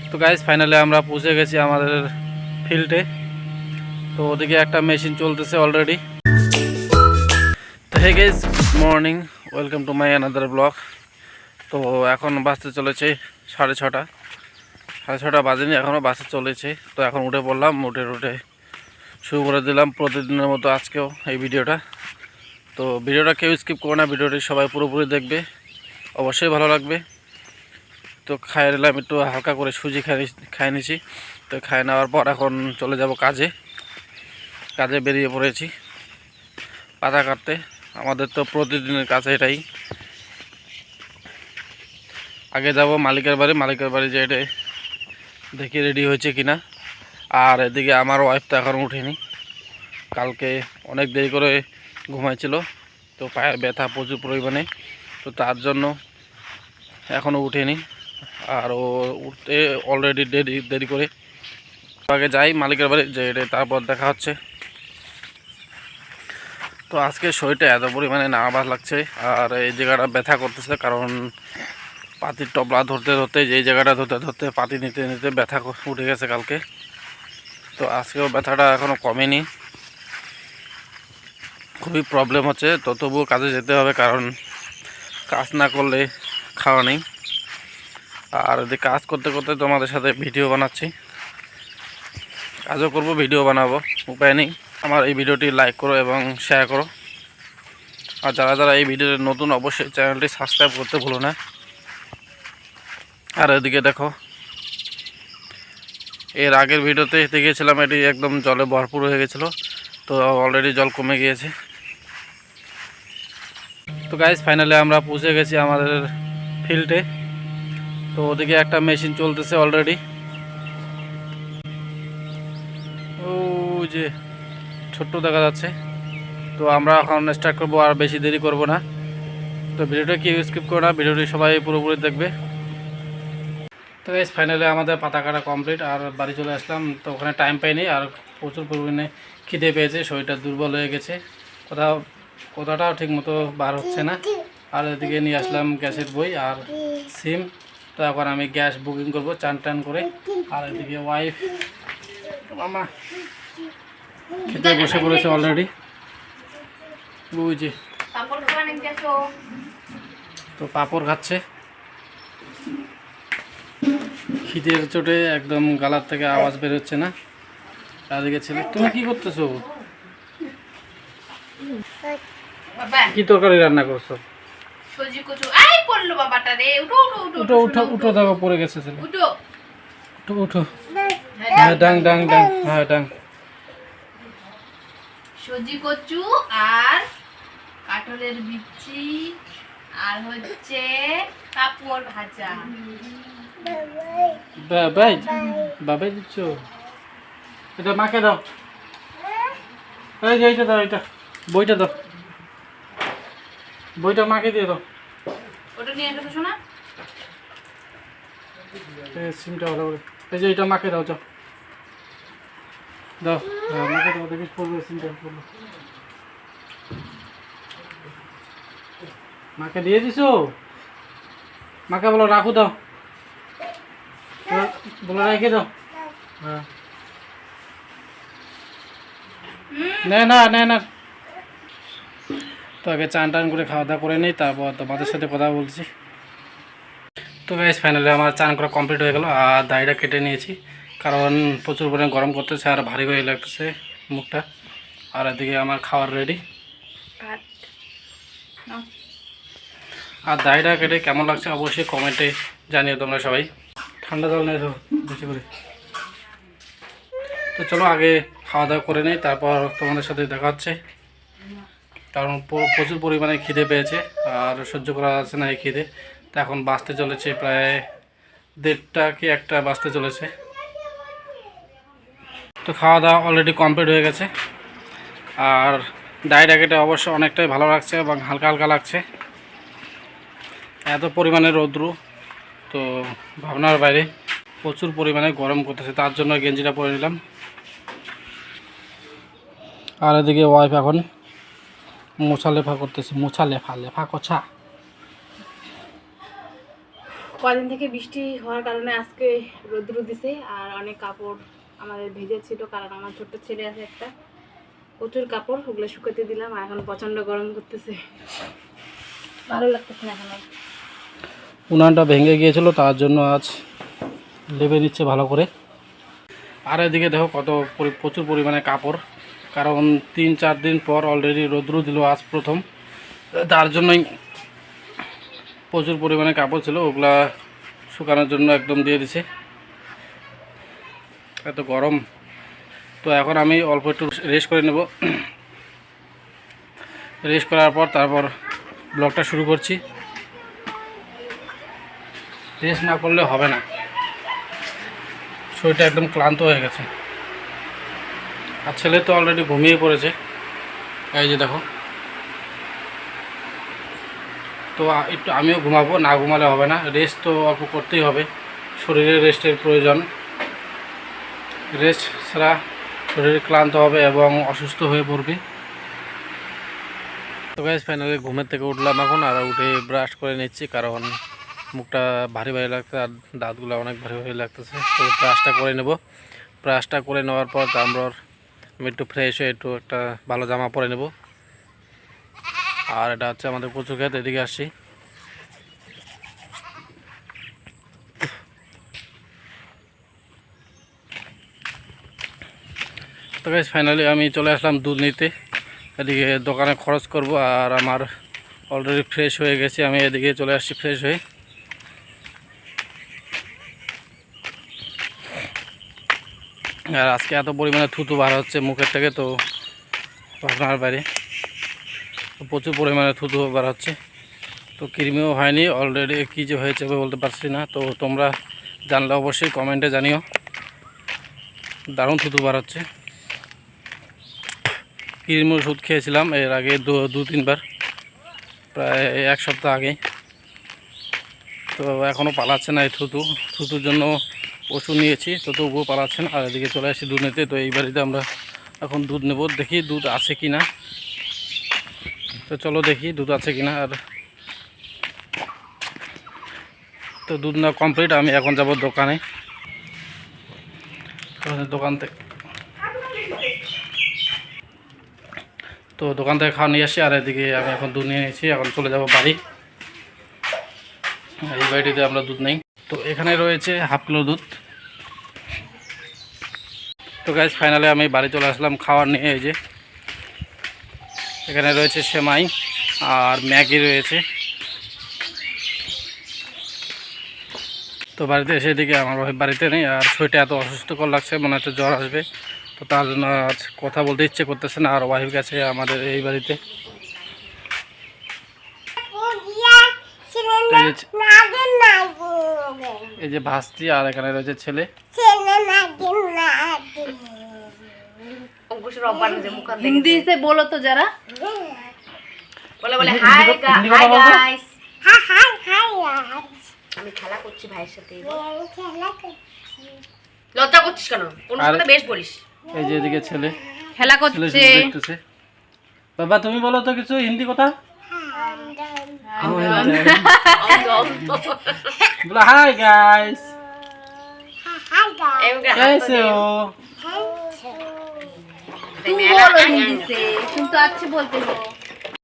তো guys finally আমরা পৌঁছে গেছি আমাদের ফিল্ডে। তো ওদিকে একটা মেশিন চলতেছে অলরেডি। তো hey guys, morning, welcome to my another blog. তো এখন বাসতে চলেছে 6:30। 6:30 বাজেনি, এখনও বাসে চলেছে। তো এখন উঠে পড়লাম, উঠে শুরু করে দিলাম প্রতিদিনের মতো আজকেও এই ভিডিওটা। তো ভিডিওটা কেউ স্কিপ করবে না, ভিডিওটি সবাই পুরোপুরি দেখবে, অবশ্যই ভালো লাগবে। তো খাইয়ে নিলাম, একটু হালকা করে সুজি খাইয়ে নিয়েছি। তো খাইয়ে নেওয়ার পর এখন চলে যাব কাজে বেরিয়ে পড়েছি পাতা কাটতে। আমাদের তো প্রতিদিনের কাজ এটাই। আগে যাব মালিকের বাড়ি যে এটা দেখি রেডি হয়েছে কিনা। আর এদিকে আমার ওয়াইফ তো এখন উঠেনি, কালকে অনেক দেরি করে ঘুমাইছিল। তো পায়ের ব্যথা প্রচুর পরিমাণে, তো তার জন্য এখনও উঠেনি। আর ও উঠতে অলরেডি দেরি করে। আগে যাই মালিকের বাড়ি, যে এটা তারপর দেখা হচ্ছে। তো আজকে শরীরটা এত পরিমাণে নার্ভাস লাগছে, আর এই জায়গাটা ব্যথা করতেছে, কারণ পাতির টবলা ধরতে যেই জায়গাটা ধরতে পাতি নিতে ব্যথা উঠে গেছে কালকে। তো আজকেও ব্যথাটা এখনও কমেনি, খুবই প্রবলেম হচ্ছে। তো তবুও কাজে যেতে হবে, কারণ কাজ না করলে খাওয়া নেই। আর এদিকে কাজ করতে করতে তোমাদের সাথে ভিডিও বানাচ্ছি, কাজও করব, ভিডিও বানাবো, উপায় নেই। আমার এই ভিডিওটি লাইক করো এবং শেয়ার করো। আর যারা এই ভিডিওতে নতুন, অবশ্যই চ্যানেলটি সাবস্ক্রাইব করতে ভুলো না। আর এদিকে দেখো, এর আগের ভিডিওতে দেখেছিলাম এটি একদম জলে ভরপুর হয়ে গেছিলো। তো অলরেডি জল কমে গিয়েছে। তো গাইস ফাইনালি আমরা পৌঁছে গেছি আমাদের ফিল্ডে। তো ওদিকে একটা মেশিন চলতেছে অলরেডি, ও যে ছোট্ট দেখা যাচ্ছে। তো আমরা এখন স্টার্ট করবো, আর বেশি দেরি করব না। তো ভিডিওটা কেউ স্কিপ করো না, ভিডিওটি সবাই পুরোপুরি দেখবে। তো গাইস ফাইনালি আমাদের পাতা কাটা কমপ্লিট, আর বাড়ি চলে আসলাম। তো ওখানে টাইম পাইনি, আর প্রচুর পরিমাণে খিদে পেয়েছে, শরীরটা দুর্বল হয়ে গেছে, কোথাটাও ঠিক মতো বার হচ্ছে না। আর এদিকে নিয়ে আসলাম গ্যাসের বই আর সিম। তো এখন আমি গ্যাস বুকিং করবো চান করে। আর এদিকে ওয়াইফ মামা খেতে বসে পড়েছে অলরেডি, বুঝছি। তো পাঁপড় খাচ্ছে, খিদের চোটে একদম গালার থেকে আওয়াজ বের হচ্ছে না। এদিকে ছেলে, তুমি কি করতেছো? কি তরকারি রান্না করছো? উঠো দেখো পড়ে গেছে ছেলে, উঠো। হ্যাঁ ডাং। হ্যাঁ ডাং। সজি কচু আর কাঁঠালের বিচি আর হচ্ছে পাপড় ভাজা। বাবাই দিচ্ছ, এটা মাকে দাও। এই যে এইটা দাও, এটা বইটা দাও, বইটা মাকে দিয়ে দাও। ওটা নিয়ে এসো তো শোনা। সিমটা ভালো করে, এই যে এটা মাকে দাও, যাও দাও। মাকে দাও, দেখিস পড়বে সিমটা পড়বে। মাকে দিয়ে দিছো, মাকে বলো রাখো, দাও, বলো রেখে দাও। হ্যাঁ না। তো আগে চান করে খাওয়া দাওয়া করে নিই, তারপর তোমাদের সাথে কথা বলছি। তো গাইস ফাইনালি আমার চান করা কমপ্লিট হয়ে গেল, আর দাড়িটা কেটে নিয়েছি, কারণ প্রচুর পরিমাণে গরম করতেছে আর ভারী ভারী লাগতেছে মুখটা। আর এদিকে আমার খাওয়ার রেডি। আর দাড়িটা কেটে কেমন লাগছে অবশ্যই কমেন্টে জানিও তোমরা সবাই। ঠান্ডা জল নিয়ে এসো বেশি করে। তো চলো আগে খাওয়া দাওয়া করে নিই, তারপর তোমাদের সাথে দেখা হচ্ছে। কারণ প্রচুর পরিমাণে খিদে পেয়েছে, আর সহ্য করা যাচ্ছে না এই খিদে। তো এখন বাসতে চলেছে প্রায় 1:30 কি 1টা বাজতে চলেছে। তো খাওয়া দাওয়া অলরেডি কমপ্লিট হয়ে গেছে, আর ডায়েট কেটে অবশ্য অনেকটাই ভালো লাগছে এবং হালকা হালকা লাগছে। এত পরিমাণে রৌদ্র, তো ভাবনার বাইরে, প্রচুর পরিমাণে গরম করতেছে, তার জন্য গেঞ্জিটা পরে নিলাম। আর এদিকে ওয়াইফ এখন মোছা লেফা করতেছে, লেফা কছা। কদিন থেকে বৃষ্টি হওয়ার কারণে আজকে রোদ্র দিছে আর অনেক কাপড় আমাদের ভেজে ছিল, কারণ আমার ছোট্ট ছেলে আছে একটা, প্রচুর কাপড়, ওগুলো শুকাতে দিলাম। আর এখন প্রচণ্ড গরম করতেছে, ভালো লাগতেছে না এখন। উনানটা ভেঙে গিয়েছিল, তার জন্য আজ লেবে নিচ্ছে ভালো করে। আর এদিকে দেখো প্রচুর পরিমাণে কাপড়, কারণ 3-4 দিন পর অলরেডি রৌদ্র দিল, আজ প্রথম, তার জন্যই প্রচুর পরিমাণে কাপড় ছিল, ওগুলা শুকানোর জন্য একদম দিয়ে দিছে। এত গরম। তো এখন আমি অল্প একটু রেস্ট করে নেব, রেস্ট করার পর তারপর ব্লগটা শুরু করছি। রেস্ট না করলে হবে না, শরীরটা একদম ক্লান্ত হয়ে গেছে। আর ছেলে তো অলরেডি ঘুমিয়ে পড়েছে, এই যে দেখো। তো একটু আমিও ঘুমাবো, না ঘুমালে হবে না, রেস্ট তো অল্প করতেই হবে, শরীরের রেস্টের প্রয়োজন। রেস্ট ছাড়া শরীর ক্লান্ত হবে এবং অসুস্থ হয়ে পড়বে। তো গাইস ফাইনালি ঘুমের থেকে উঠলাম এখন, আর উঠে ব্রাশ করে নিচ্ছি, কারণ মুখটা ভারী ভারী লাগছে আর দাঁতগুলো অনেক ভারী ভারী লাগতেছে। তো ব্রাশটা করে নেব, ব্রাশটা করে নেওয়ার পর তারপর আমি একটু ফ্রেশ হয়ে একটু একটা ভালো জামা পরে নেব। আর এটা হচ্ছে আমাদের কচু ক্ষেত, এদিকে আসছি। তো গাইস ফাইনালি আমি চলে আসলাম দুধ নিতে, এদিকে দোকানে খরচ করব, আর আমার অলরেডি ফ্রেশ হয়ে গেছি, আমি এদিকে চলে আসছি ফ্রেশ হয়ে। আর আজকে এত পরিমাণে থুতু বার হচ্ছে মুখের থেকে, তো আপনার বাইরে প্রচুর পরিমাণে থুতু বার হচ্ছে। তো কৃমিও হয়নি, অলরেডি কী যে হয়েছে বলতে পারছি না, তো তোমরা জানলে অবশ্যই কমেন্টে জানিও। দারুণ থুতু বার হচ্ছে। কৃমির ওষুধ খেয়েছিলাম এর আগে 2-3 বার, প্রায় 1 সপ্তাহ আগে, তো এখনও পালাচ্ছে না এই থুতুর জন্য ওষুধ নিয়েছি, তো তবুও পালাচ্ছে না। আর এদিকে চলে আসি দুধ নিতে। তো এই বাড়িতে আমরা এখন দুধ নেব, দেখি দুধ আছে কি না। তো চলো দেখি দুধ আছে কি না। আর তো দুধ না কমপ্লিট, আমি এখন যাব দোকানে, দোকান থেকে খাওয়া নিয়ে আসি। আর এদিকে আমি এখন দুধ নিয়ে নিয়েছি, এখন চলে যাব বাড়ি। এই বাড়িটিতে আমরা দুধ নেই। তো এখানে রয়েছে 1/2 কিলো দুধ। তো গাইস ফাইনালি আমি বাড়ি চলে আসলাম খাওয়ার নিয়ে। এই যে এখানে রয়েছে সেমাই আর ম্যাগি রয়েছে। তো বাড়িতে এসে দিকে আমার বাড়িতে নেই, আর শরীরটা এত অসুস্থকর লাগছে, মনে হচ্ছে জ্বর আসবে, তো তার জন্য আজ কথা বলতে ইচ্ছে করতেছে না। আর ওয়াইফ গেছে আমাদের এই বাড়িতে। এই যে ভাস্তি, আর এখানে রয়েছে ছেলে। हिंदी से बोलो तो जरा, बोले बोले हाय गाइस, আমি খেলা করছি ভাইয়ের সাথে। লজ্জা করছিস কেন? কোন কথা বেশ বলিস। এই যে এদিকে ছেলে খেলা করছে। বাবা তুমি বলো তো কিছু হিন্দি কথা। बोला हाय गाइस, कैसे हो? तुम बोलो हिंदी से, तुम तो अच्छे बोलते हो।